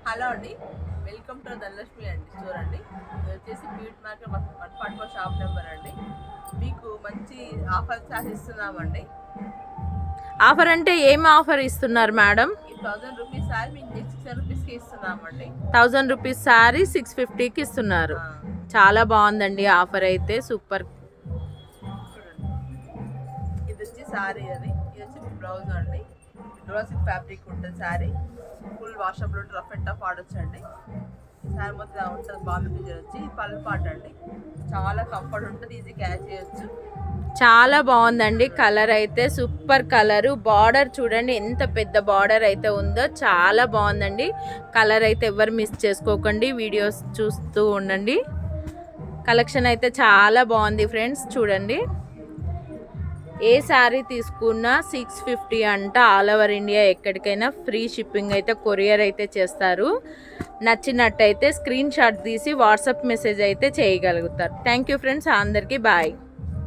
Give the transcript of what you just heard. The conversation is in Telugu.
హలో అండి, వెల్కమ్ టు ధనలక్ష్మి అండి స్టోర్ అండి. ఇది వచ్చేసి బ్యూటీ మార్కెట్ 144 షాప్ నెంబర్ అండి. మీకు మంచి ఆఫర్ చార్జ్ ఇస్తున్నామండి. ఆఫర్ అంటే ఏం ఆఫర్ ఇస్తున్నారు మేడం? ఈ 1000 రూపీస్ సారీ మీకు 600 రూపీస్కి ఇస్తున్నామండి. 1000 రూపీస్ శారీ 650కి ఇస్తున్నారు. చాలా బాగుందండి ఆఫర్ అయితే, సూపర్. చూడండి, ఇది వచ్చి సారీ అది, ఇది వచ్చి బ్లౌజ్ అండి. డ్రోసిక్ ఫ్యాబ్రిక్ ఉంటుంది సారీ, ఫుల్ వాషబుల్ ఉంటుంది, రఫ్ అండ్ టఫ్ ఆడొచ్చండి. సారీ మొత్తం ఉంటుంది, బాబీ డిజైన్ వచ్చి పళ్ళు పాట అండి. చాలా కంఫర్ట్ ఉంటుంది, ఈజీ క్యాచ్ చేయొచ్చు. చాలా బాగుందండి కలర్ అయితే, సూపర్ కలరు. బార్డర్ చూడండి ఎంత పెద్ద బార్డర్ అయితే ఉందో, చాలా బాగుందండి కలర్ అయితే. ఎవరు మిస్ చేసుకోకండి, వీడియోస్ చూస్తూ ఉండండి. కలెక్షన్ అయితే చాలా బాగుంది ఫ్రెండ్స్. చూడండి, ఏ శారీ తీసుకున్నా 650 అంట. ఆల్ ఓవర్ ఇండియా ఎక్కడికైనా ఫ్రీ షిప్పింగ్ అయితే, కొరియర్ అయితే చేస్తారు. నచ్చినట్టయితే స్క్రీన్ షాట్ తీసి వాట్సాప్ మెసేజ్ అయితే చేయగలుగుతారు. థ్యాంక్ యూ ఫ్రెండ్స్, అందరికీ బాయ్.